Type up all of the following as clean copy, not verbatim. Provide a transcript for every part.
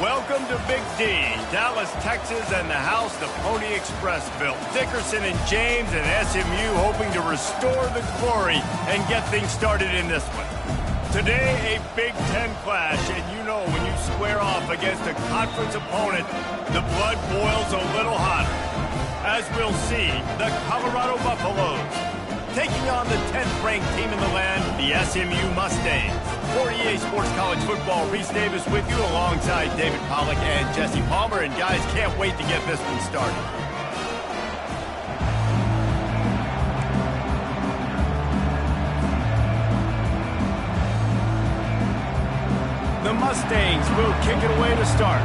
Welcome to Big D, Dallas, Texas, and the house the Pony Express built. Dickerson and James and SMU hoping to restore the glory and get things started in this one. Today, a Big Ten clash, and you know when you square off against a conference opponent, the blood boils a little hotter. As we'll see, the Colorado Buffaloes taking on the 10th-ranked team in the land, the SMU Mustangs. For EA Sports College Football, Reese Davis with you alongside David Pollack and Jesse Palmer. And guys, can't wait to get this one started. The Mustangs will kick it away to start.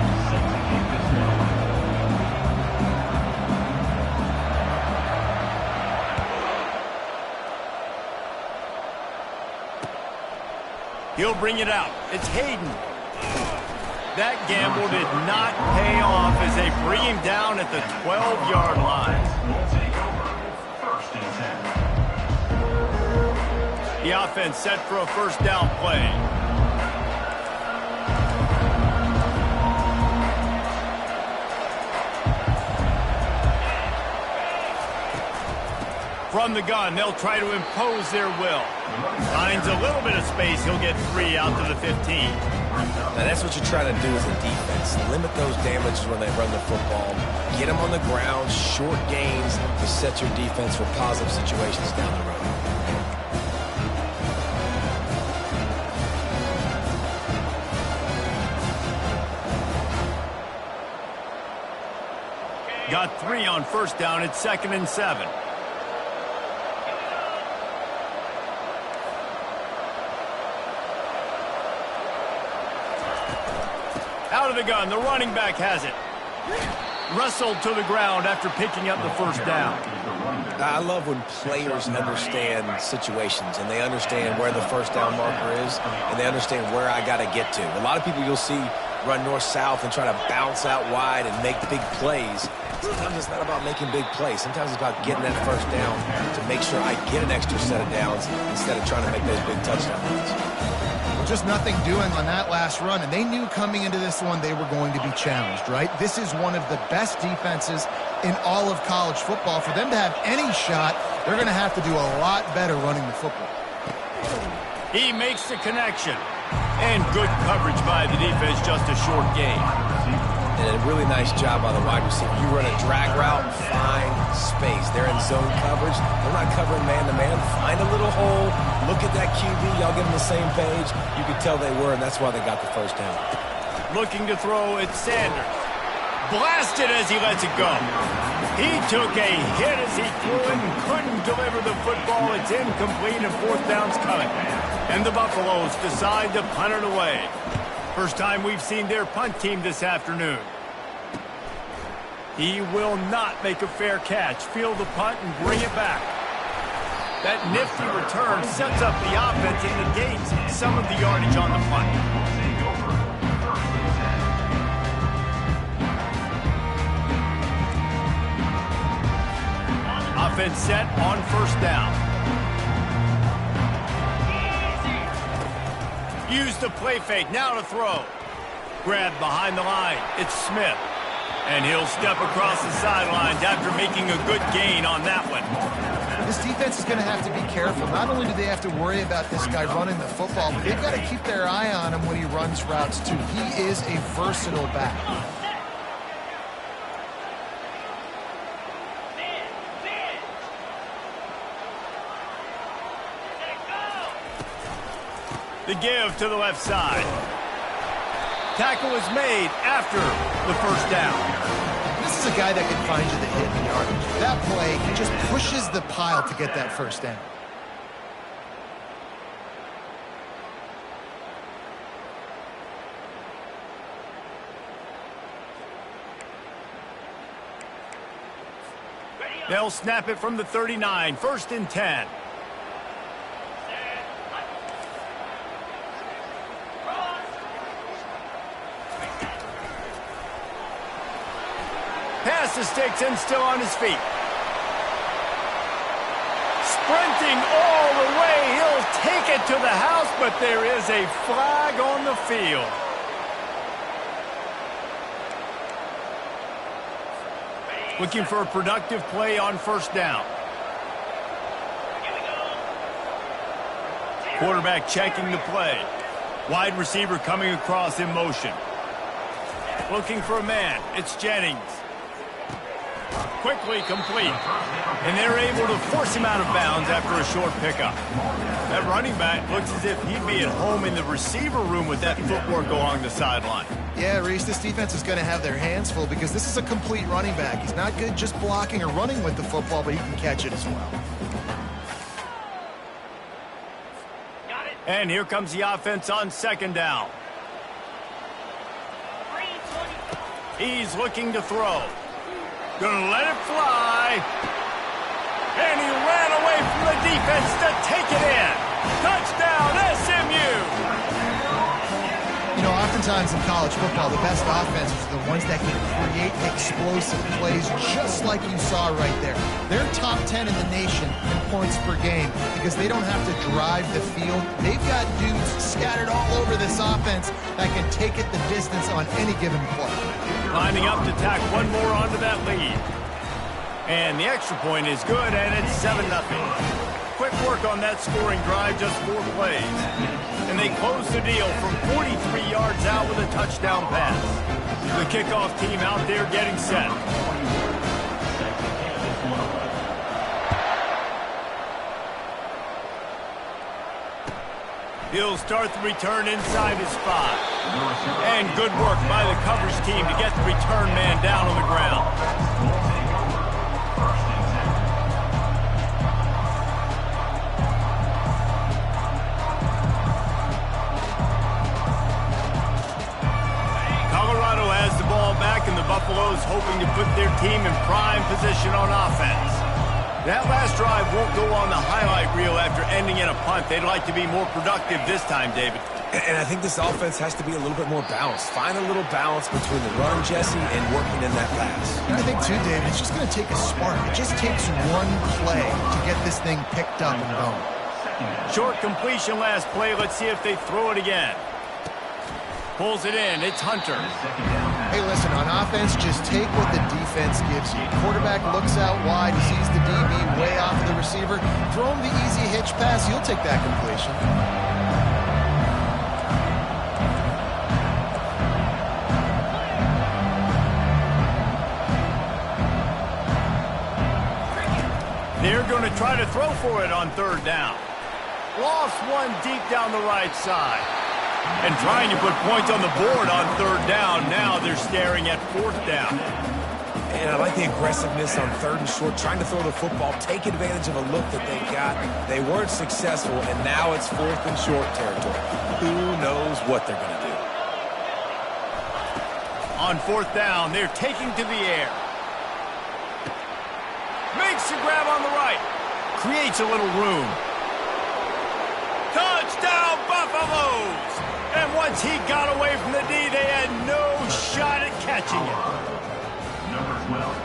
He'll bring it out. It's Hayden. That gamble did not pay off as they bring him down at the 12-yard line. The offense set for a first down play. From the gun, they'll try to impose their will. Finds a little bit of space. He'll get 3 out to the 15. Now, that's what you're trying to do as a defense. Limit those damages when they run the football. Get them on the ground, short gains to set your defense for positive situations down the road. Got 3 on first down. It's 2nd and 7. Out of the gun, the running back has it. Wrestled to the ground after picking up the first down. I love when players understand situations and they understand where the first down marker is and they understand where I got to get to. A lot of people you'll see run north-south and try to bounce out wide and make big plays. Sometimes it's not about making big plays. Sometimes it's about getting that first down to make sure I get an extra set of downs instead of trying to make those big touchdown runs. Just nothing doing on that last run, and they knew coming into this one they were going to be challenged, right? This is one of the best defenses in all of college football. For them to have any shot, they're going to have to do a lot better running the football. He makes the connection. And good coverage by the defense, just a short gain. And a really nice job by the wide receiver. You run a drag route, find space. They're in zone coverage. They're not covering man-to-man. Find a little hole. Look at that QB. Y'all get on the same page. You could tell they were, and that's why they got the first down. Looking to throw, it's Sanders. Blasted as he lets it go. He took a hit as he threw it and couldn't deliver the football. It's incomplete and fourth down's coming. And the Buffaloes decide to punt it away. First time we've seen their punt team this afternoon. He will not make a fair catch. Field the punt and bring it back. That nifty return sets up the offense and negates some of the yardage on the punt. Offense set on first down. Use the play fake, now to throw. Grab behind the line, it's Smith. And he'll step across the sidelines after making a good gain on that one. This defense is going to have to be careful. Not only do they have to worry about this guy running the football, but they've got to keep their eye on him when he runs routes too. He is a versatile back. The give to the left side. Tackle is made after the first down. This is a guy that can find you the hit and yardage. That play, he just pushes the pile to get that first down. They'll snap it from the 39, 1st and 10. Pass the sticks and still on his feet. Sprinting all the way, he'll take it to the house, but there is a flag on the field. Looking for a productive play on first down. Quarterback checking the play. Wide receiver coming across in motion. Looking for a man. It's Jennings. Quickly complete. And they're able to force him out of bounds after a short pickup. That running back looks as if he'd be at home in the receiver room with that footwork along the sideline. Yeah, Reese, this defense is going to have their hands full because this is a complete running back. He's not good just blocking or running with the football, but he can catch it as well. And here comes the offense on second down. He's looking to throw. Gonna let it fly. And he ran away from the defense to take it in. Touchdown, SMU! You know, oftentimes in college football, the best offenses are the ones that can create explosive plays just like you saw right there. They're top 10 in the nation in points per game because they don't have to drive the field. They've got dudes scattered all over this offense that can take it the distance on any given play. Lining up to tack one more onto that lead. And the extra point is good, and it's 7-0. Quick work on that scoring drive, just 4 plays. And they close the deal from 43 yards out with a touchdown pass. The kickoff team out there getting set. He'll start the return inside his 5. And good work by the coverage team to get the return man down on the ground. Colorado has the ball back, and the Buffaloes hoping to put their team in prime position on offense. That last drive won't go on the highlight reel after ending in a punt. They'd like to be more productive this time, David. And I think this offense has to be a little bit more balanced. Find a little balance between the run, Jesse, and working in that pass. And I think, too, David, it's just going to take a spark. It just takes one play to get this thing picked up and going. Short completion last play. Let's see if they throw it again. Pulls it in. It's Hunter. Hey, listen, on offense, just take what the defense gives you. Quarterback looks out wide, sees the DB way off of the receiver. Throw him the easy hitch pass. He'll take that completion. They're going to try to throw for it on third down. Lost one deep down the right side. And trying to put points on the board on third down. Now they're staring at fourth down. And I like the aggressiveness on third and short, trying to throw the football, take advantage of a look that they got. They weren't successful, and now it's fourth and short territory. Who knows what they're going to do? On fourth down, they're taking to the air. Makes the grab on the right. Creates a little room. Touchdown, Buffaloes! And once he got away from the D, they had no shot at catching it.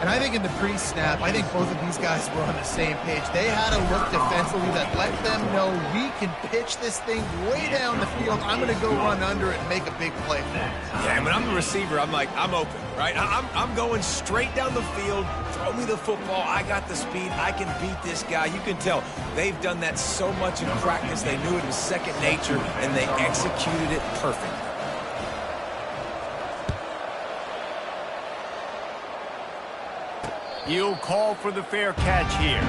And I think in the pre-snap, I think both of these guys were on the same page. They had a look defensively that let them know we can pitch this thing way down the field. I'm going to go run under it and make a big play for it. Yeah, and when I'm the receiver, I'm like, I'm open, right? I'm going straight down the field. Throw me the football. I got the speed. I can beat this guy. You can tell they've done that so much in practice. They knew it was second nature, and they executed it perfectly. He'll call for the fair catch here.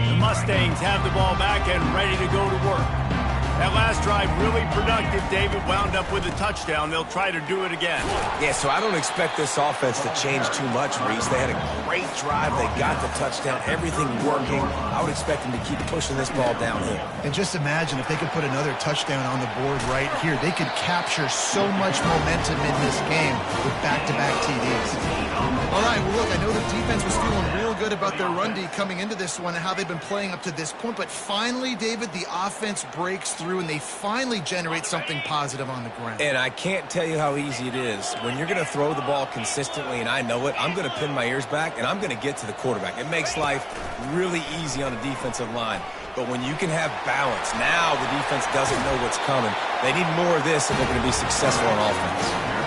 The Mustangs have the ball back and ready to go to work. That last drive really productive. David wound up with a touchdown. They'll try to do it again. Yeah, so I don't expect this offense to change too much, Reese. They had a great drive. They got the touchdown. Everything working. I would expect them to keep pushing this ball downhill. And just imagine if they could put another touchdown on the board right here. They could capture so much momentum in this game with back-to-back TDs. All right, well, look, I know the defense was feeling real good about their run D coming into this one and how they've been playing up to this point. But finally, David, the offense breaks through and they finally generate something positive on the ground. And I can't tell you how easy it is. When you're going to throw the ball consistently, and I know it, I'm going to pin my ears back, and I'm going to get to the quarterback. It makes life really easy on the defensive line. But when you can have balance, now the defense doesn't know what's coming. They need more of this if they're going to be successful on offense.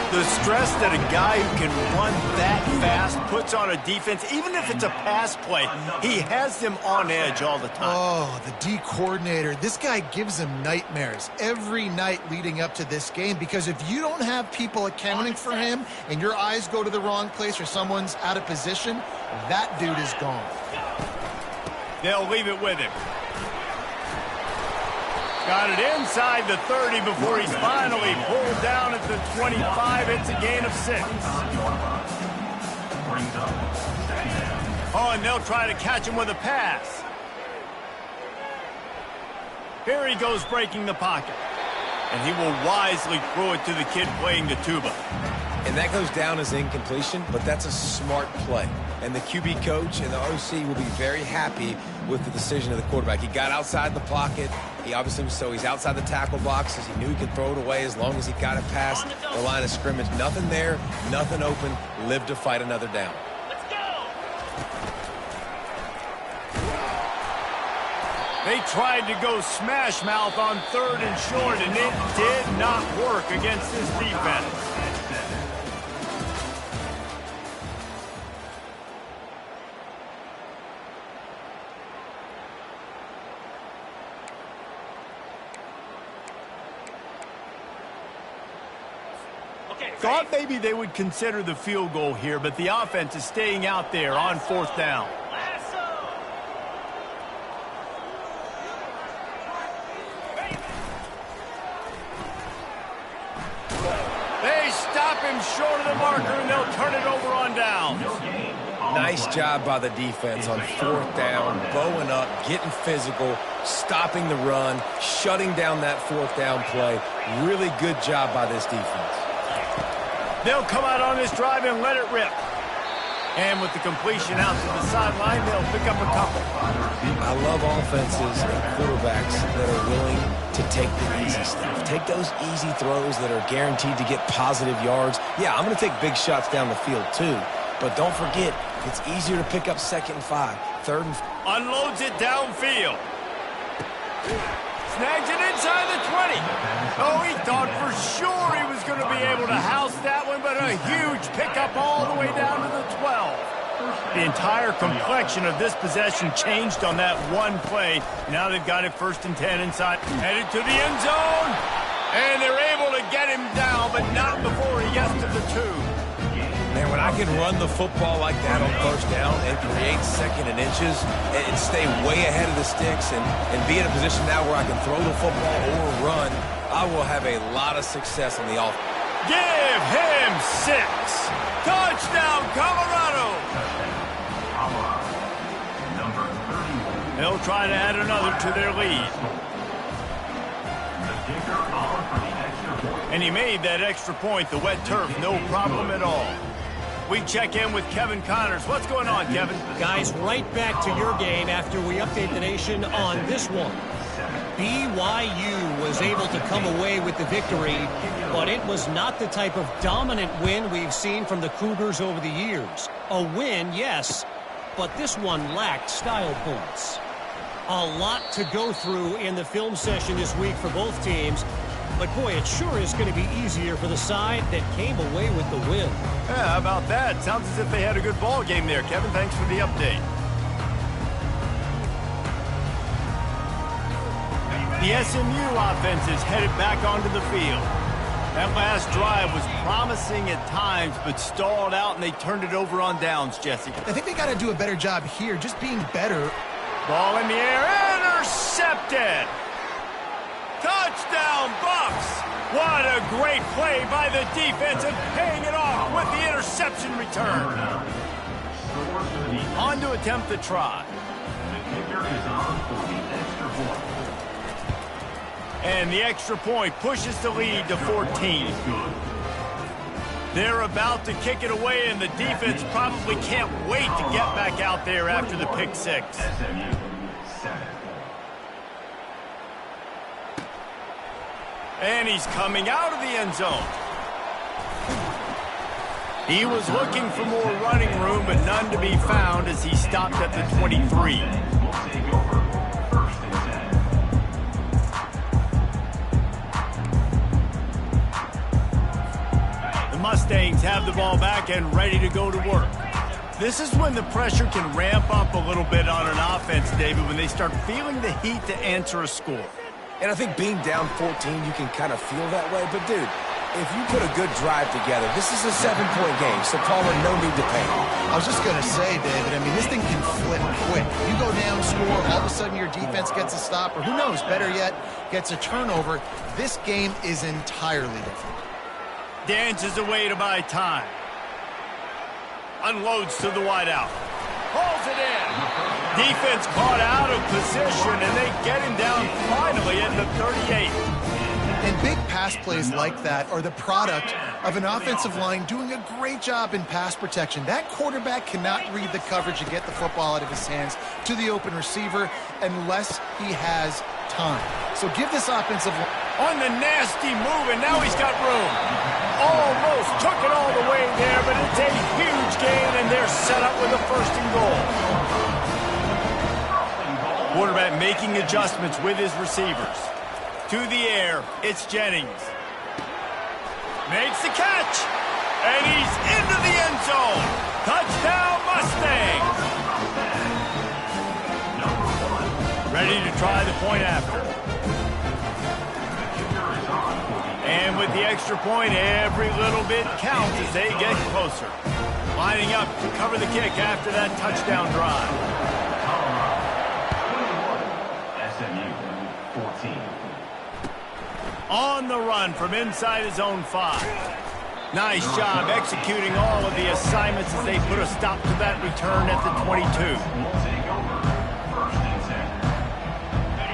The stress that a guy who can run that fast puts on a defense, even if it's a pass play, he has them on edge all the time. Oh, the D coordinator. This guy gives them nightmares every night leading up to this game, because if you don't have people accounting for him and your eyes go to the wrong place or someone's out of position, that dude is gone. They'll leave it with him. Got it inside the 30 before he's finally pulled down at the 25. It's a gain of 6. Oh, and they'll try to catch him with a pass. Here he goes breaking the pocket. And he will wisely throw it to the kid playing the tuba. And that goes down as incompletion, but that's a smart play. And the QB coach and the OC will be very happy with the decision of the quarterback. He got outside the pocket. He's outside the tackle boxes. He knew he could throw it away as long as he got it past the line of scrimmage. Nothing there, nothing open. Live to fight another down. Let's go! They tried to go smash mouth on 3rd and short, and it did not work against this defense. Thought maybe they would consider the field goal here, but the offense is staying out there on 4th down. They stop him short of the marker, and they'll turn it over on downs. Nice job by the defense on 4th down, bowing up, getting physical, stopping the run, shutting down that 4th down play. Really good job by this defense. They'll come out on this drive and let it rip. And with the completion out to the sideline, they'll pick up a couple. I love offenses and quarterbacks that are willing to take the easy stuff. Take those easy throws that are guaranteed to get positive yards. Yeah, I'm going to take big shots down the field too. But don't forget, it's easier to pick up 2nd and 5, 3rd and 5. Unloads it downfield. Snags it inside the 20. Oh, he thought for sure he was going to be able to house that one, but a huge pickup all the way down to the 12. The entire complexion of this possession changed on that one play. Now they've got it 1st and 10 inside. Headed to the end zone. And they're able to get him down, but not before he gets to the 2. Man, when I can run the football like that on 1st down and create 2nd and inches and stay way ahead of the sticks and be in a position now where I can throw the football or run, I will have a lot of success on the offense. Give him 6. Touchdown, Colorado. They'll try to add another to their lead. And he made that extra point, the wet turf, no problem at all. We check in with Kevin Connors. What's going on, Kevin? Guys, right back to your game after we update the nation on this one. BYU was able to come away with the victory, but it was not the type of dominant win we've seen from the Cougars over the years. A win, yes, but this one lacked style points. A lot to go through in the film session this week for both teams. But, boy, it sure is going to be easier for the side that came away with the win. Yeah, how about that? Sounds as if they had a good ball game there, Kevin. Thanks for the update. The SMU offense is headed back onto the field. That last drive was promising at times, but stalled out, and they turned it over on downs, Jesse. I think they got to do a better job here, just being better. Ball in the air, intercepted! Touchdown, Bucks! What a great play by the defense and paying it off with the interception return. On to attempt the try. And the extra point pushes the lead to 14. They're about to kick it away, and the defense probably can't wait to get back out there after the pick 6. And he's coming out of the end zone. He was looking for more running room, but none to be found as he stopped at the 23. The Mustangs have the ball back and ready to go to work. This is when the pressure can ramp up a little bit on an offense, David, when they start feeling the heat to answer a score. And I think being down 14, you can kind of feel that way. But, dude, if you put a good drive together, this is a 7-point game, so Palmer, no need to panic. I was just going to say, David, I mean, this thing can flip quick. You go down, score, all of a sudden your defense gets a stop, or who knows, better yet, gets a turnover. This game is entirely different. Dances away to buy time. Unloads to the wideout. Pulls it in. Defense caught out of position, and they get him down finally at the 38. And big pass plays like that are the product of an offensive line doing a great job in pass protection. That quarterback cannot read the coverage and get the football out of his hands to the open receiver unless he has time. So give this offensive line on the nasty move, and now he's got room. Almost took it all the way there, but it's a huge gain, and they're set up with a 1st and goal. Quarterback making adjustments with his receivers. To the air, it's Jennings. Makes the catch, and he's into the end zone. Touchdown, Mustangs. Ready to try the point after. And with the extra point, every little bit counts as they get closer. Lining up to cover the kick after that touchdown drive. On the run from inside his own 5. Nice job executing all of the assignments as they put a stop to that return at the 22.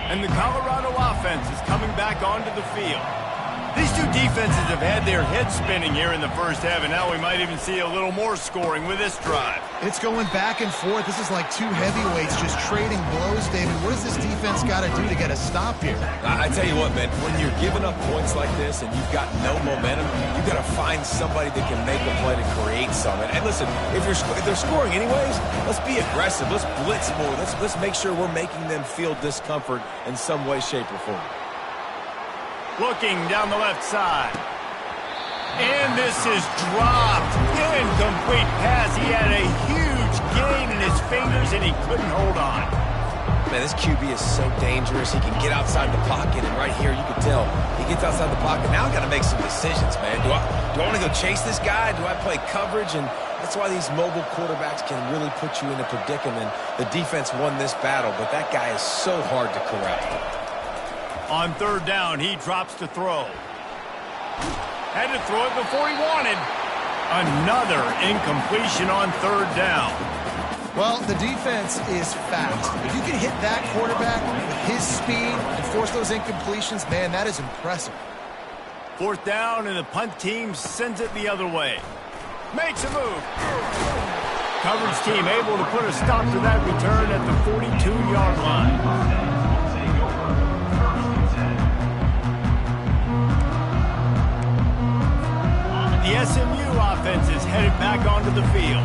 And the Colorado offense is coming back onto the field. These two defenses have had their heads spinning here in the first half, and now we might even see a little more scoring with this drive. It's going back and forth. This is like two heavyweights just trading blows, David. What does this defense got to do to get a stop here? I tell you what, man, when you're giving up points like this and you've got no momentum, you've got to find somebody that can make a play to create something. And listen, if they're scoring anyways, let's be aggressive. Let's blitz more. Let's make sure we're making them feel discomfort in some way, shape, or form. Looking down the left side. And this is dropped. Incomplete pass. He had a huge gain in his fingers, and he couldn't hold on. Man, this QB is so dangerous. He can get outside the pocket, and right here you can tell he gets outside the pocket. Now I've got to make some decisions, man. Do I want to go chase this guy? Do I play coverage? And that's why these mobile quarterbacks can really put you in a predicament. The defense won this battle, but that guy is so hard to corral. On 3rd down, he drops to throw. Had to throw it before he wanted. Another incompletion on 3rd down. Well, the defense is fast. If you can hit that quarterback with his speed and force those incompletions, man, that is impressive. 4th down, and the punt team sends it the other way. Makes a move. Coverage team able to put a stop to that return at the 42-yard line. The SMU offense is headed back onto the field.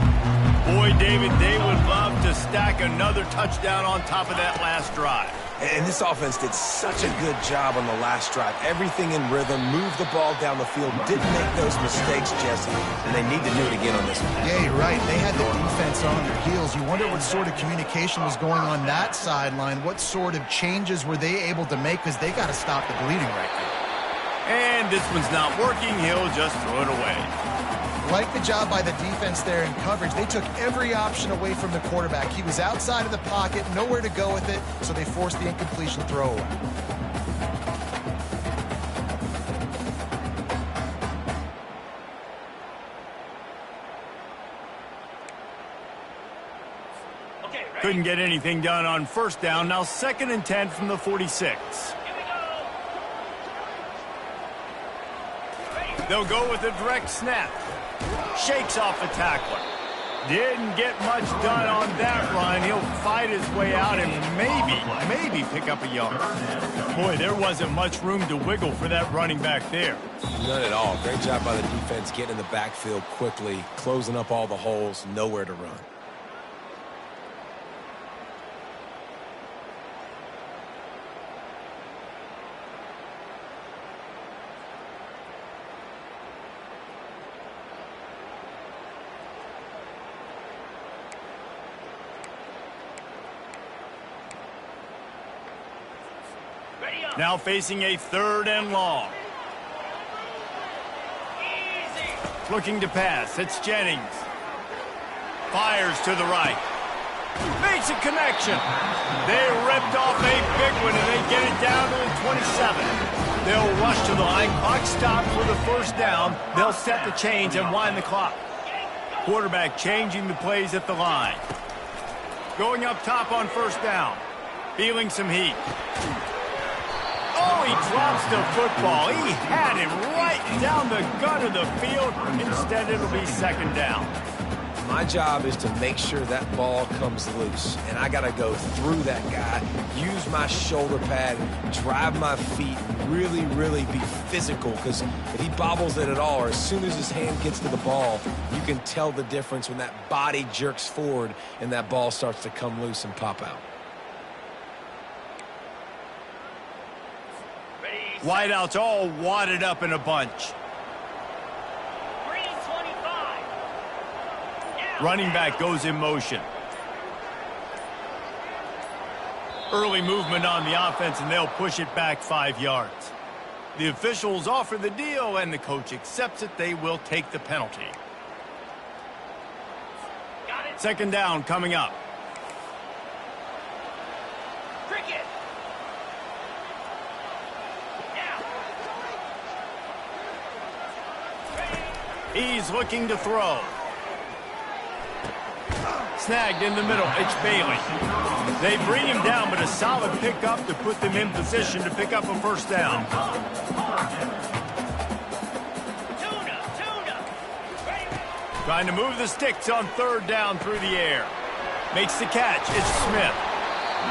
Boy, David, they would love to stack another touchdown on top of that last drive. And this offense did such a good job on the last drive. Everything in rhythm, moved the ball down the field, didn't make those mistakes, Jesse, and they need to do it again on this one. Yeah, you're right. They had the defense on their heels. You wonder what sort of communication was going on that sideline. What sort of changes were they able to make, because they got to stop the bleeding right now. And this one's not working. He'll just throw it away. Like the job by the defense there in coverage. They took every option away from the quarterback. He was outside of the pocket, nowhere to go with it, so they forced the incompletion throw away. Couldn't get anything done on 1st down. Now 2nd and 10 from the 46. They'll go with a direct snap. Shakes off the tackler. Didn't get much done on that run. He'll fight his way out and maybe pick up a yard. Boy, there wasn't much room to wiggle for that running back there. None at all. Great job by the defense getting in the backfield quickly, closing up all the holes, nowhere to run. Now facing a 3rd and long. Looking to pass. It's Jennings. Fires to the right. Makes a connection. They ripped off a big one, and they get it down to the 27. They'll rush to the line. Clock stopped for the 1st down. They'll set the chains and wind the clock. Quarterback changing the plays at the line. Going up top on 1st down. Feeling some heat. Oh, he drops the football. He had him right down the gut of the field. Instead, it'll be 2nd down. My job is to make sure that ball comes loose, and I got to go through that guy, use my shoulder pad, drive my feet, really be physical, because if he bobbles it at all, or as soon as his hand gets to the ball, you can tell the difference when that body jerks forward and that ball starts to come loose and pop out. Wideouts all wadded up in a bunch. Running back goes in motion. Early movement on the offense, and they'll push it back 5 yards. The officials offer the deal, and the coach accepts it. They will take the penalty. 2nd down coming up. He's looking to throw. Snagged in the middle. It's Bailey. They bring him down, but a solid pickup to put them in position to pick up a 1st down. Trying to move the sticks on 3rd down through the air. Makes the catch. It's Smith.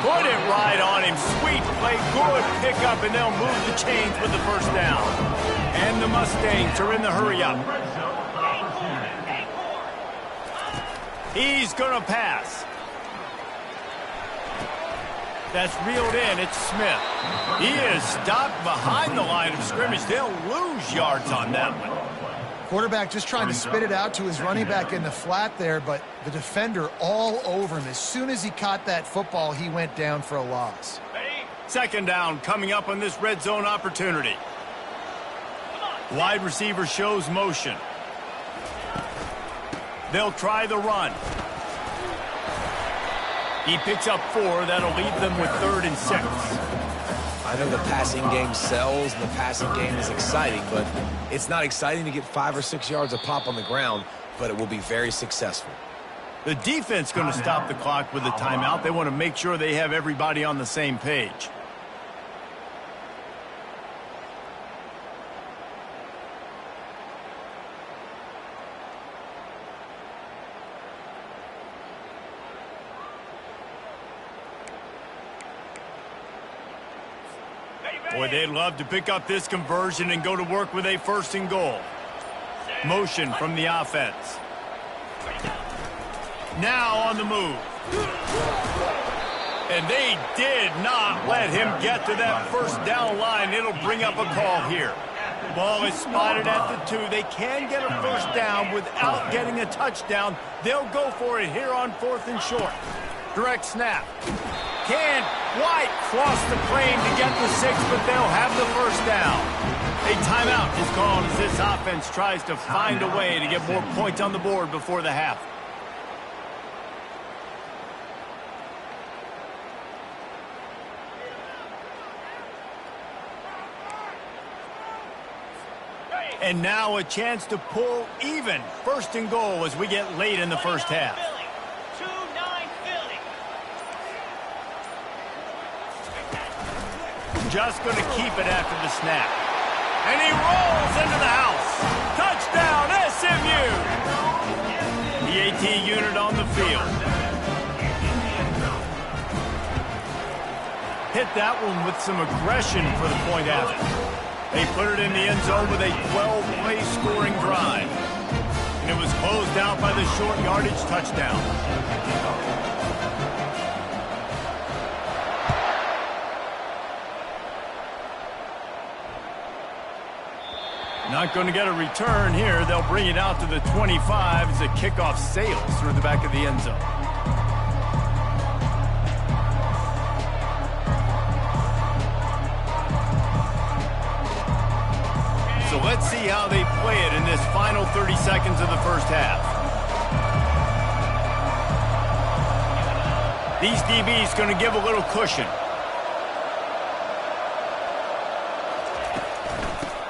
Put it right on him. Sweet play. Good pickup, and they'll move the chains with the 1st down. And the Mustangs are in the hurry-up. He's going to pass. That's reeled in. It's Smith. He is stopped behind the line of scrimmage. They'll lose yards on that one. Quarterback just trying to spit it out to his running back in the flat there, but the defender all over him. As soon as he caught that football, he went down for a loss. 2nd down coming up on this red zone opportunity. Wide receiver shows motion. They'll try the run. He picks up 4. That'll leave them with 3rd and 6. I know the passing game sells and the passing game is exciting, but it's not exciting to get 5 or 6 yards a pop on the ground, but it will be very successful. The defense going to stop the clock with a timeout. They want to make sure they have everybody on the same page. Boy, they'd love to pick up this conversion and go to work with a 1st and goal. Motion from the offense. Now on the move. And they did not let him get to that 1st down line. It'll bring up a call here. Ball is spotted at the 2. They can get a 1st down without getting a touchdown. They'll go for it here on 4th and short. Direct snap. Can't quite cross the plane to get the 6, but they'll have the 1st down. A timeout is called as this offense tries to find a way to get more points on the board before the half. And now a chance to pull even. 1st and goal as we get late in the 1st half. Just going to keep it after the snap. And he rolls into the house. Touchdown, SMU! The PAT unit on the field. Hit that one with some aggression for the point after. They put it in the end zone with a 12-play scoring drive. And it was closed out by the short yardage touchdown. Not going to get a return here. They'll bring it out to the 25 as the kickoff sails through the back of the end zone. So let's see how they play it in this final 30 seconds of the first half. These DBs going to give a little cushion.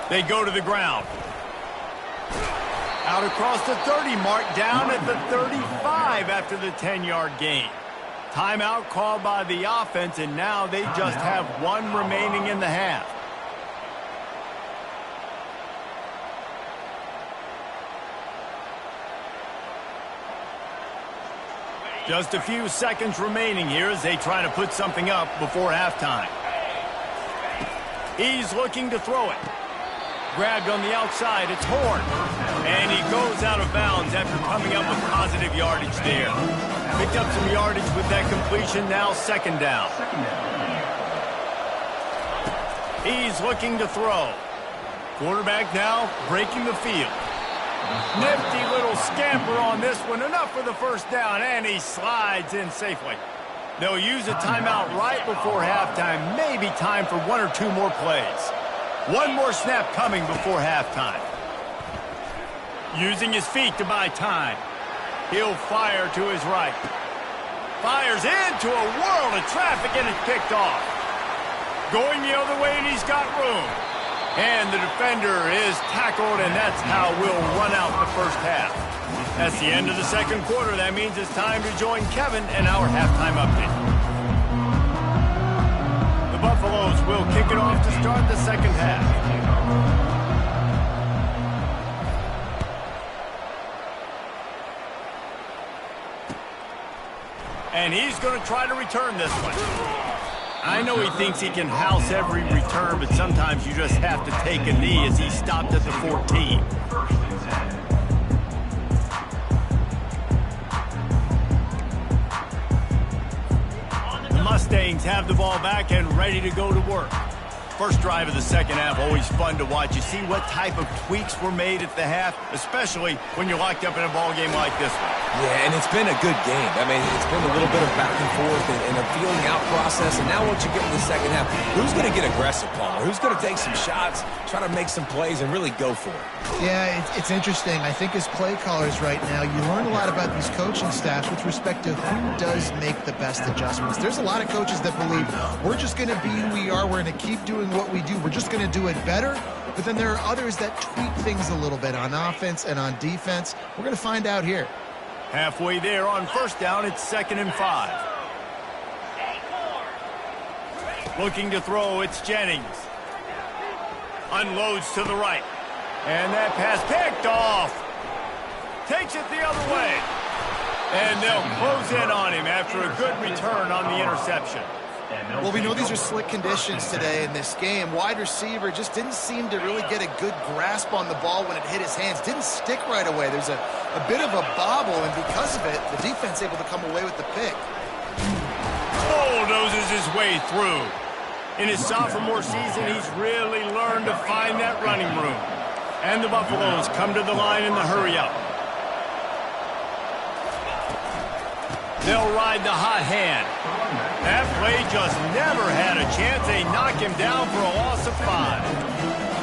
They go to the ground. Out across the 30 mark, down at the 35 after the 10-yard gain. Timeout called by the offense, and now they just have one remaining in the half. Just a few seconds remaining here as they try to put something up before halftime. He's looking to throw it. Grabbed on the outside, it's Horn. And he goes out of bounds after coming up with positive yardage there. Picked up some yardage with that completion, now second down. He's looking to throw. Quarterback now breaking the field. Nifty little scamper on this one, enough for the first down, and he slides in safely. They'll use a timeout right before halftime, maybe time for one or two more plays. One more snap coming before halftime. Using his feet to buy time. He'll fire to his right. Fires into a world of traffic and it's picked off. Going the other way and he's got room. And the defender is tackled, and that's how we'll run out the first half. That's the end of the second quarter. That means it's time to join Kevin and our halftime update. The Buffaloes will kick it off to start the second half. And he's going to try to return this one. I know he thinks he can house every return, but sometimes you just have to take a knee as he stopped at the 14. The Mustangs have the ball back and ready to go to work. First drive of the second half, always fun to watch. You see what type of tweaks were made at the half, especially when you're locked up in a ball game like this one. Yeah, and it's been a good game. I mean, it's been a little bit of back and forth and a feeling out process. And now once you get to the second half, who's going to get aggressive, Palmer? Who's going to take some shots, try to make some plays, and really go for it? Yeah, it's interesting. I think as play callers right now, you learn a lot about these coaching staffs with respect to who does make the best adjustments. There's a lot of coaches that believe we're just going to be who we are. We're going to keep doing what we do. We're just going to do it better. But then there are others that tweak things a little bit on offense and on defense. We're going to find out here. Halfway there on first down, it's 2nd and 5. Looking to throw, it's Jennings. Unloads to the right. And that pass picked off. Takes it the other way. And they'll close in on him after a good return on the interception. Well, we know these are slick conditions today in this game. Wide receiver just didn't seem to really get a good grasp on the ball when it hit his hands. Didn't stick right away. There's a bit of a bobble, and because of it, the defense able to come away with the pick. Bulldozes his way through. In his sophomore season, he's really learned to find that running room. And the Buffaloes come to the line in the hurry-up. They'll ride the hot hand. That play just never had a chance. They knock him down for a loss of 5.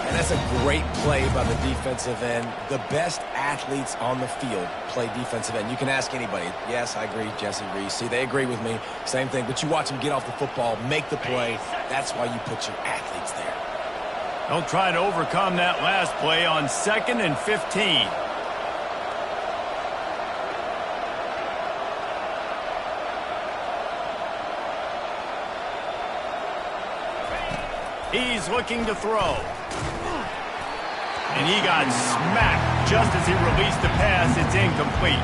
And that's a great play by the defensive end. The best athletes on the field play defensive end. You can ask anybody. Yes, I agree, Jesse Reese. See, they agree with me. Same thing. But you watch them get off the football, make the play. That's why you put your athletes there. They'll try to overcome that last play on 2nd and 15. He's looking to throw. And he got smacked just as he released the pass. It's incomplete.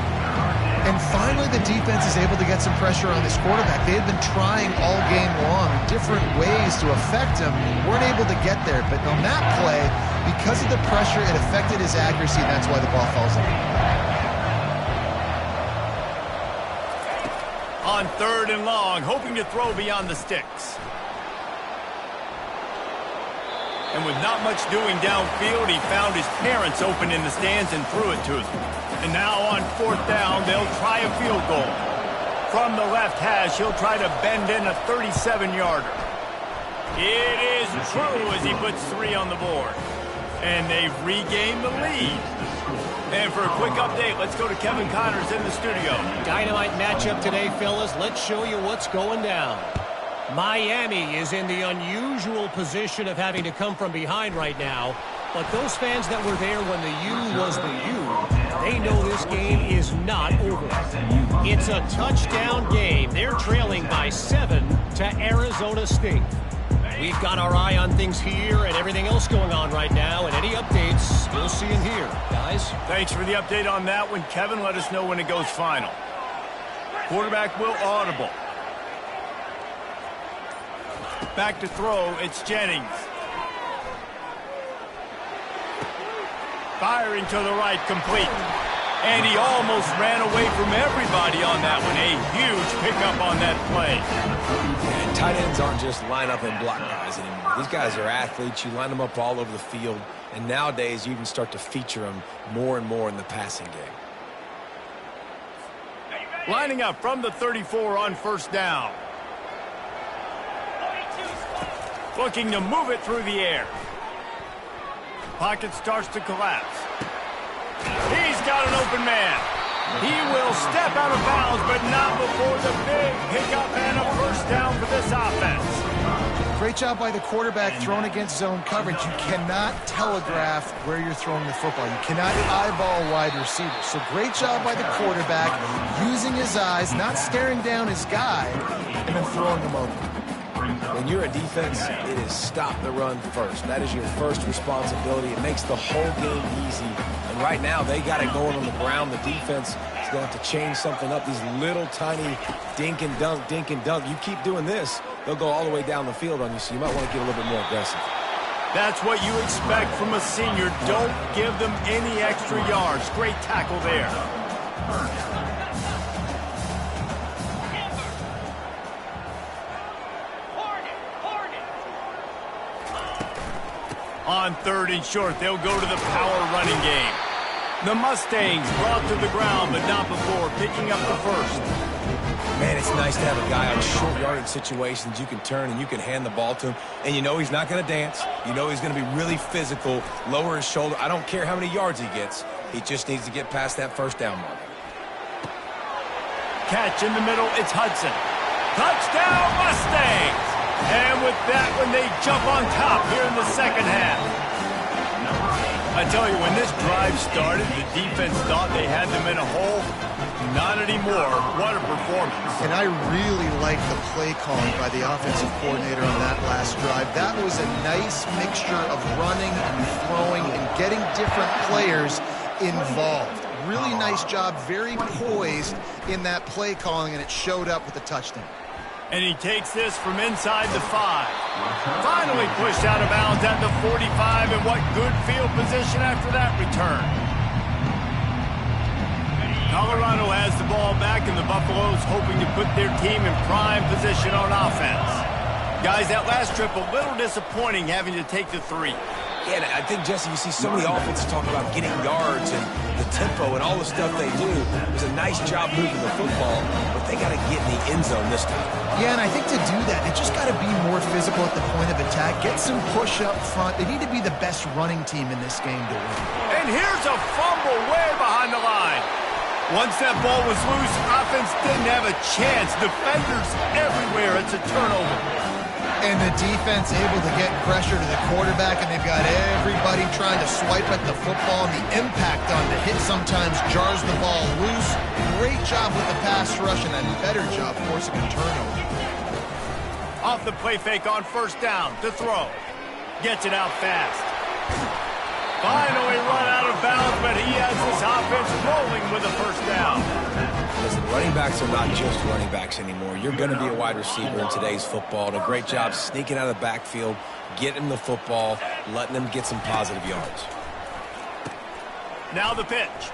And finally, the defense is able to get some pressure on this quarterback. They had been trying all game long different ways to affect him. Weren't able to get there. But on that play, because of the pressure, it affected his accuracy, and that's why the ball falls in. On 3rd and long, hoping to throw beyond the sticks. And with not much doing downfield, he found his parents open in the stands and threw it to them. And now on 4th down, they'll try a field goal. From the left hash, he'll try to bend in a 37-yarder. It is true as he puts 3 on the board. And they've regained the lead. And for a quick update, let's go to Kevin Connors in the studio. Dynamite matchup today, fellas. Let's show you what's going down. Miami is in the unusual position of having to come from behind right now. But those fans that were there when the U was the U, they know this game is not over. It's a touchdown game. They're trailing by 7 to Arizona State. We've got our eye on things here and everything else going on right now, and any updates, we'll see in here. Guys? Thanks for the update on that one, Kevin. Let us know when it goes final. Quarterback will audible. Back to throw, it's Jennings. Firing to the right, complete. And he almost ran away from everybody on that one. A huge pickup on that play. And tight ends aren't just line up and block guys anymore. These guys are athletes. You line them up all over the field. And nowadays, you can start to feature them more and more in the passing game. Lining up from the 34 on 1st down. Looking to move it through the air. Pocket starts to collapse. He's got an open man. He will step out of bounds, but not before the big pickup and a 1st down for this offense. Great job by the quarterback throwing against zone coverage. You cannot telegraph where you're throwing the football. You cannot eyeball wide receivers. So great job by the quarterback using his eyes, not staring down his guy, and then throwing him over. When you're a defense, it is stop the run first. That is your first responsibility. It makes the whole game easy. And right now, they got it going on the ground. The defense is going to have to change something up. These little tiny dink and dunk, dink and dunk. You keep doing this, they'll go all the way down the field on you, so you might want to get a little bit more aggressive. That's what you expect from a senior. Don't give them any extra yards. Great tackle there. On 3rd and short, they'll go to the power running game. The Mustangs brought to the ground, but not before picking up the 1st. Man, it's nice to have a guy on short yardage situations you can turn and you can hand the ball to him. And you know he's not going to dance. You know he's going to be really physical, lower his shoulder. I don't care how many yards he gets. He just needs to get past that 1st down mark. Catch in the middle, it's Hudson. Touchdown, Mustangs! And with that one, they jump on top here in the 2nd half. I tell you, when this drive started, the defense thought they had them in a hole. Not anymore. What a performance. And I really like the play calling by the offensive coordinator on that last drive. That was a nice mixture of running and throwing and getting different players involved. Really nice job, very poised in that play calling, and it showed up with a touchdown. And he takes this from inside the 5. Finally pushed out of bounds at the 45, and what good field position after that return. Colorado has the ball back, and the Buffaloes hoping to put their team in prime position on offense. Guys, that last trip a little disappointing having to take the 3. Yeah, and I think, Jesse, you see so many offenses talk about getting yards and the tempo and all the stuff they do. It was a nice job moving the football, but they got to get in the end zone this time. Yeah, and I think to do that, they just got to be more physical at the point of attack, get some push up front. They need to be the best running team in this game to win. And here's a fumble way behind the line. Once that ball was loose, offense didn't have a chance. Defenders everywhere. It's a turnover. And the defense able to get pressure to the quarterback, and they've got everybody trying to swipe at the football, and the impact on the hit sometimes jars the ball loose. Great job with the pass rush, and a better job forcing a turnover. Off the play fake on 1st down to throw. Gets it out fast. Finally run out of bounds, but he has this offense rolling with a 1st down. Listen, running backs are not just running backs anymore. You're going to be a wide receiver in today's football. And a great job sneaking out of the backfield, getting the football, letting them get some positive yards. Now the pitch.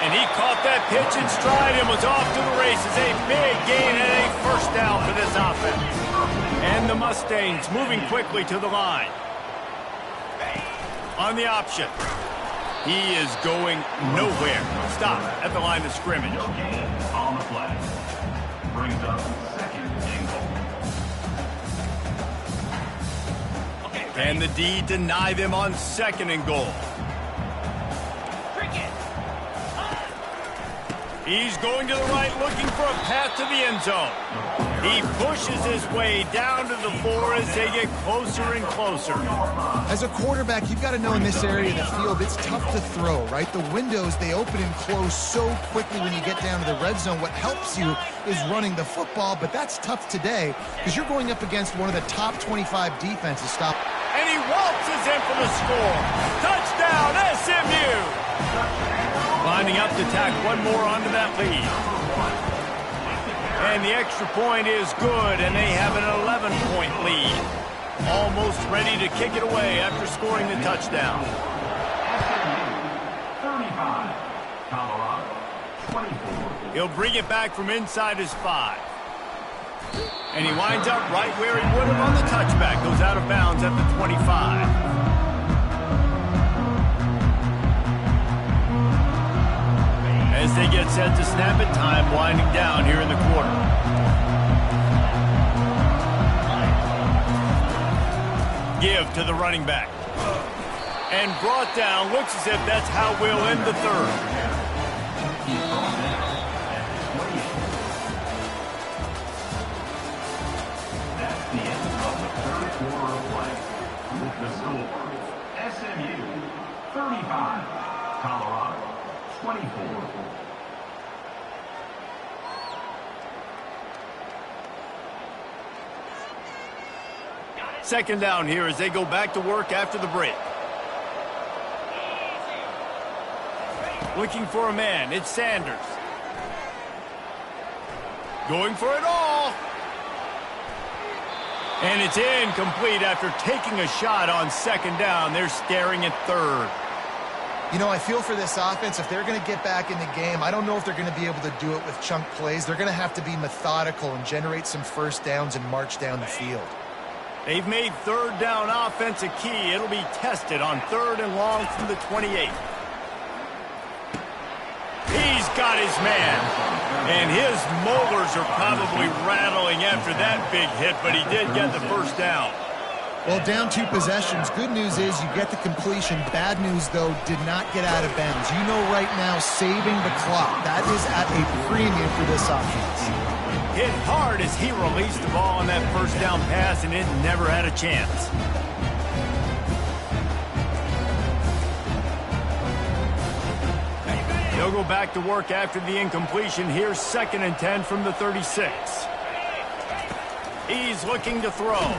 And he caught that pitch in stride and was off to the races. A big gain and a first down for this offense. And the Mustangs moving quickly to the line. On the option. He is going nowhere. Stop at the line of scrimmage. On the play. Brings up second and goal. And the D deny them on second and goal. He's going to the right, looking for a path to the end zone. He pushes his way down to the floor as they get closer and closer. As a quarterback, you've got to know in this area of the field, it's tough to throw, right? The windows, they open and close so quickly when you get down to the red zone. What helps you is running the football, but that's tough today because you're going up against one of the top 25 defenses. Stop. And he waltzes in for the score. Touchdown, SMU! Lining up to tack one more onto that lead. And the extra point is good, and they have an 11-point lead. Almost ready to kick it away after scoring the touchdown. 35, Colorado, 24. He'll bring it back from inside his 5. And he winds up right where he would have on the touchback. Goes out of bounds at the 25. As they get set to snap it, time winding down here in the quarter. Give to the running back. And brought down. Looks as if that's how we'll end the third. That's the end of the third quarter of play. With the score, SMU 35, Colorado 24. Second down here as they go back to work after the break. Looking for a man. It's Sanders. Going for it all. And it's incomplete after taking a shot on second down. They're staring at third. You know, I feel for this offense, if they're going to get back in the game, I don't know if they're going to be able to do it with chunk plays. They're going to have to be methodical and generate some first downs and march down the field. They've made third down offense a key. It'll be tested on third and long from the 28. He's got his man. And his molars are probably rattling after that big hit, but he did get the first down. Well, down 2 possessions. Good news is you get the completion. Bad news, though, did not get out of bounds. You know right now, saving the clock. That is at a premium for this offense. Hit hard as he released the ball on that first down pass, and it never had a chance. They'll go back to work after the incompletion. Here's 2nd and 10 from the 36. He's looking to throw.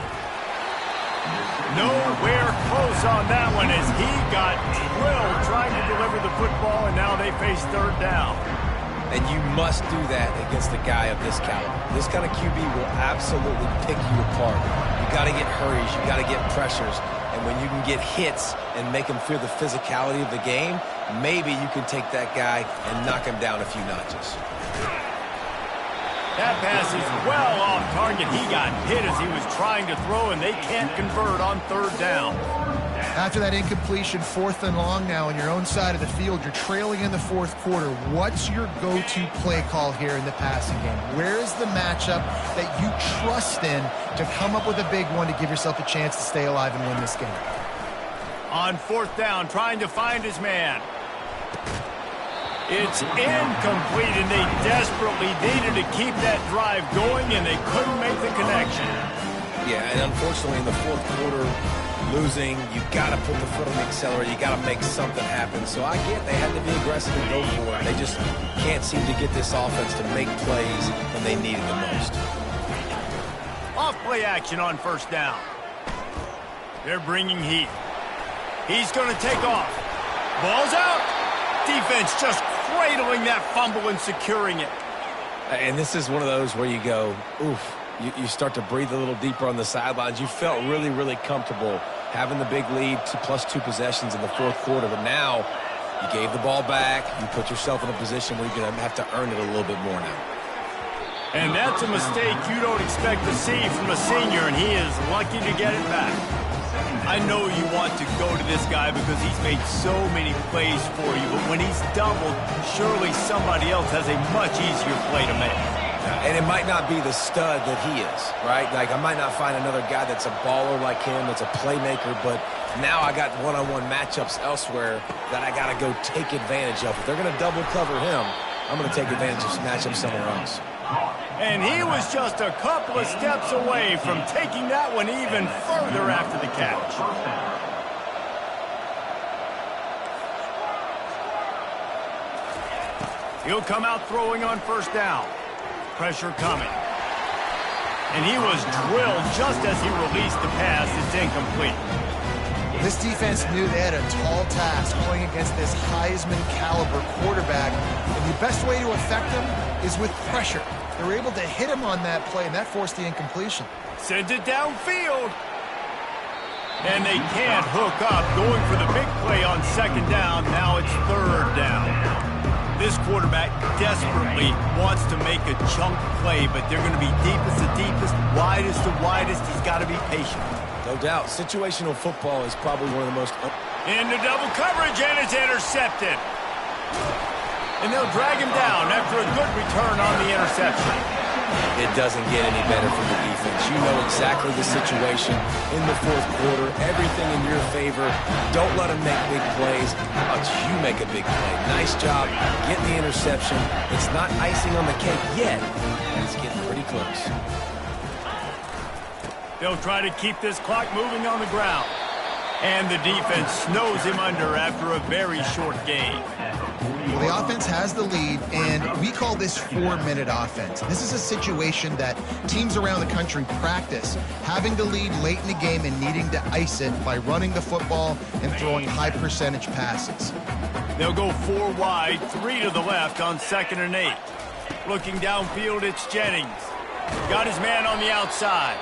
Nowhere close on that one as he got drilled trying to deliver the football, and now they face third down. And you must do that against a guy of this caliber. This kind of QB will absolutely pick you apart. You got to get hurries. You got to get pressures. And when you can get hits and make him feel the physicality of the game, maybe you can take that guy and knock him down a few notches. That pass is well off target. He got hit as he was trying to throw, and they can't convert on third down. After that incompletion, 4th and long now on your own side of the field, you're trailing in the 4th quarter. What's your go-to play call here in the passing game? Where is the matchup that you trust in to come up with a big one to give yourself a chance to stay alive and win this game? On 4th down, trying to find his man. It's incomplete, and they desperately needed to keep that drive going, and they couldn't make the connection. Yeah, and unfortunately in the 4th quarter, losing, you got to put the foot on the accelerator. You got to make something happen. So I get they had to be aggressive and go for it. They just can't seem to get this offense to make plays when they need it the most. Off play action on 1st down. They're bringing heat. He's going to take off. Ball's out. defense just cradling that fumble and securing it. And this is one of those where you go, oof. You start to breathe a little deeper on the sidelines. You felt really, really comfortable having the big lead, plus 2 possessions in the fourth quarter. But now you gave the ball back. You put yourself in a position where you're going to have to earn it a little bit more now. And that's a mistake you don't expect to see from a senior, and he is lucky to get it back. I know you want to go to this guy because he's made so many plays for you, but when he's doubled, surely somebody else has a much easier play to make. And it might not be the stud that he is, right? Like, I might not find another guy that's a baller like him, that's a playmaker, but now I got one-on-one matchups elsewhere that I got to go take advantage of. If they're going to double cover him, I'm going to take advantage of matchup somewhere else. And he was just a couple of steps away from taking that one even further after the catch. He'll come out throwing on first down. Pressure coming. And he was drilled just as he released the pass. It's incomplete. This defense knew they had a tall task going against this Heisman caliber quarterback, and the best way to affect him is with pressure. They were able to hit him on that play, and that forced the incompletion. Sends it downfield. And they can't hook up. Going for the big play on second down. Now it's third down. This quarterback desperately wants to make a chunk play, but they're going to be deepest to deepest, widest to widest. He's got to be patient. No doubt. Situational football is probably one of the most... Into double coverage, and it's intercepted. And they'll drag him down after a good return on the interception. It doesn't get any better from the defense. You know exactly the situation in the fourth quarter. Everything in your favor. Don't let them make big plays. How about you make a big play? Nice job. Get the interception. It's not icing on the cake yet. It's getting pretty close. They'll try to keep this clock moving on the ground. And the defense snows him under after a very short game. Well, the offense has the lead, and we call this 4-minute offense. This is a situation that teams around the country practice, having the lead late in the game and needing to ice it by running the football and throwing high-percentage passes. They'll go 4 wide, 3 to the left on 2nd and 8. Looking downfield, it's Jennings. Got his man on the outside.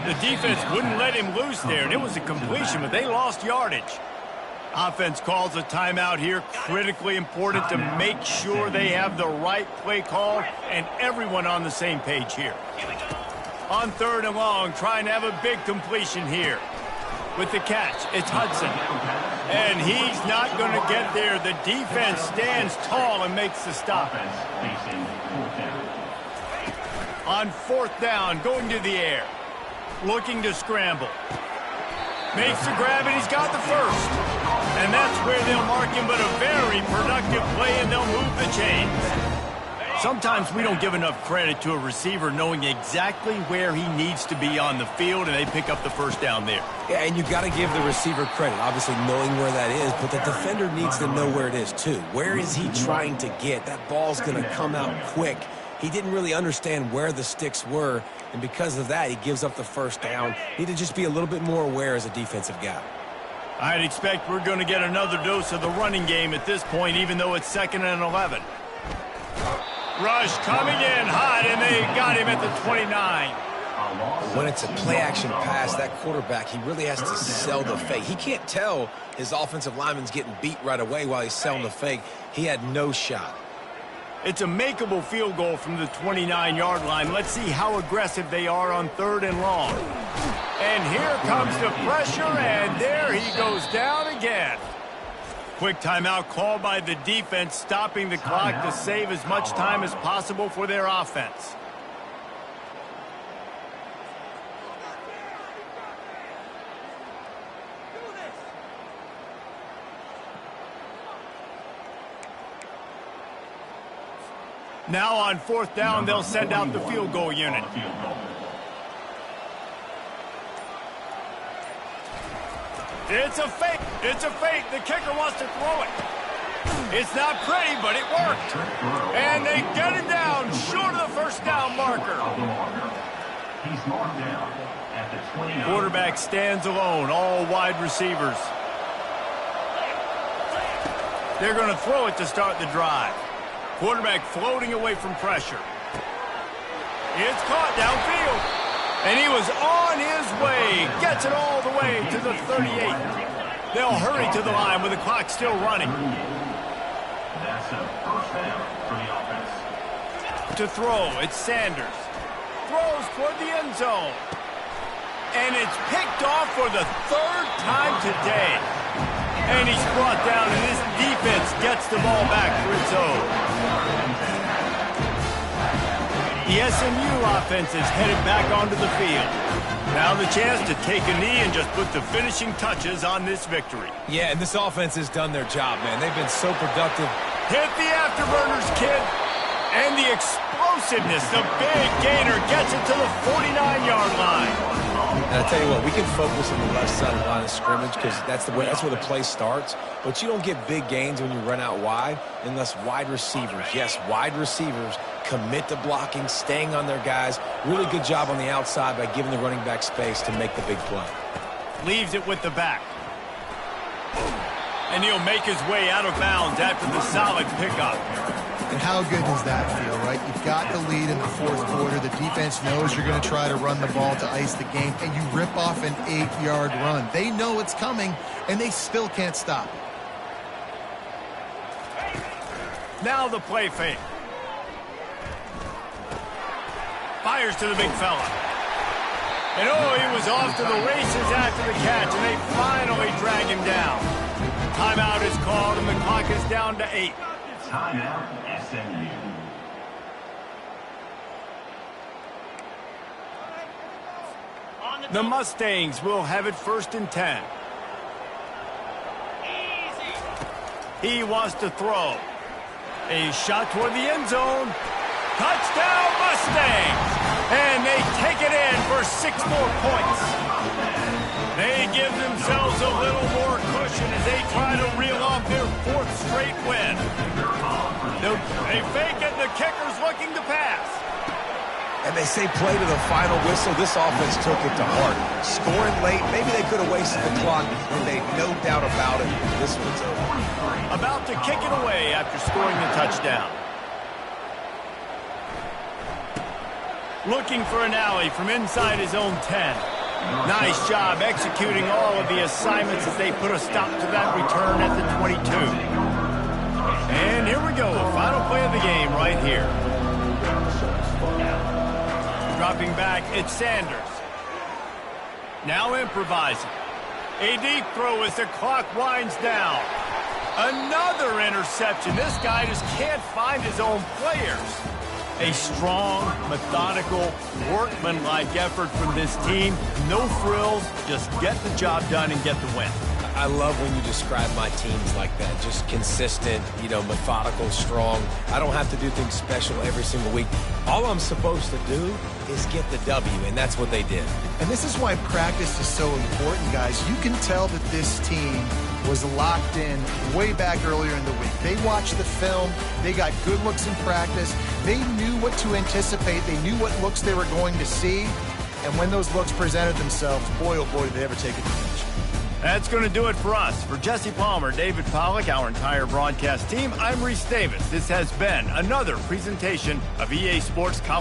The defense wouldn't let him loose there, and it was a completion, but they lost yardage. Offense calls a timeout here. Critically important to make sure they have the right play call and everyone on the same page here. On 3rd and long, trying to have a big completion here. With the catch, it's Hudson. And he's not going to get there. The defense stands tall and makes the stop. On 4th down, going to the air. Looking to scramble. Makes the grab, and he's got the first. And that's where they'll mark him, but a very productive play, and they'll move the chains. Sometimes we don't give enough credit to a receiver knowing exactly where he needs to be on the field, and they pick up the first down there. Yeah, and you got to give the receiver credit, obviously knowing where that is, but the defender needs to know where it is too. Where is he trying to get? That ball's going to come out quick. He didn't really understand where the sticks were, and because of that, he gives up the first down. Need to just be a little bit more aware as a defensive guy. I'd expect we're going to get another dose of the running game at this point, even though it's 2nd and 11. Rush coming in hot, and they got him at the 29. When it's a play-action pass, that quarterback, he really has to sell the fake. He can't tell his offensive lineman's getting beat right away while he's selling the fake. He had no shot. It's a makeable field goal from the 29-yard line. Let's see how aggressive they are on 3rd and long. And here comes the pressure, and there he goes down again. Quick timeout called by the defense, stopping the clock to save as much time as possible for their offense. Now on 4th down, they'll send out the field goal unit. It's a fake. It's a fake. The kicker wants to throw it. It's not pretty, but it worked. And they get it down short of the first down marker. He's marked down at the 29. Quarterback stands alone, all wide receivers. They're going to throw it to start the drive. Quarterback floating away from pressure. It's caught downfield. And he was on his way. Gets it all the way to the 38. They'll hurry to the line with the clock still running. That's a first down for the offense. To throw, it's Sanders. Throws toward the end zone. And it's picked off for the third time today. And he's brought down, and this defense gets the ball back for its own. The SMU offense is headed back onto the field. Now the chance to take a knee and just put the finishing touches on this victory. Yeah, and this offense has done their job, man. They've been so productive. Hit the afterburners, kid. And the explosiveness, the big gainer gets it to the 49-yard line. And I tell you what, we can focus on the left side of the line of scrimmage because that's where the play starts. But you don't get big gains when you run out wide unless wide receivers, yes, wide receivers, commit to blocking, staying on their guys. Really good job on the outside by giving the running back space to make the big play. Leaves it with the back. And he'll make his way out of bounds after the solid pickup. And how good does that feel, right? You've got the lead in the fourth quarter. The defense knows you're going to try to run the ball to ice the game, and you rip off an 8-yard run. They know it's coming, and they still can't stop it. Now the play fake. Fires to the big fella. And oh, he was off to the races after the catch, and they finally drag him down. Timeout is called, and the clock is down to 8. Timeout, SMU. The Mustangs will have it 1st and 10. He wants to throw. A shot toward the end zone. Touchdown, Mustangs! And they take it in for 6 more points. They give themselves a little more cushion as they try to reel off their 4th straight win. They fake it, the kicker's looking to pass. And they say play to the final whistle. This offense took it to heart. Scoring late, maybe they could have wasted the clock, and they no doubt about it. This one's over. About to kick it away after scoring the touchdown. Looking for an alley from inside his own 10. Nice job executing all of the assignments as they put a stop to that return at the 22. And here we go, final play of the game right here. Dropping back, it's Sanders. Now improvising. A deep throw as the clock winds down. Another interception. This guy just can't find his own players. A strong, methodical, workmanlike effort from this team. No frills, just get the job done and get the win. I love when you describe my teams like that. Just consistent, methodical, strong. I don't have to do things special every single week. All I'm supposed to do is get the W, and that's what they did. And this is why practice is so important, guys. You can tell that this team was locked in way back earlier in the week. They watched the film. They got good looks in practice. They knew what to anticipate. They knew what looks they were going to see. And when those looks presented themselves, boy, oh boy, did they ever take advantage. That's going to do it for us. For Jesse Palmer, David Pollack, our entire broadcast team, I'm Reese Davis. This has been another presentation of EA Sports College.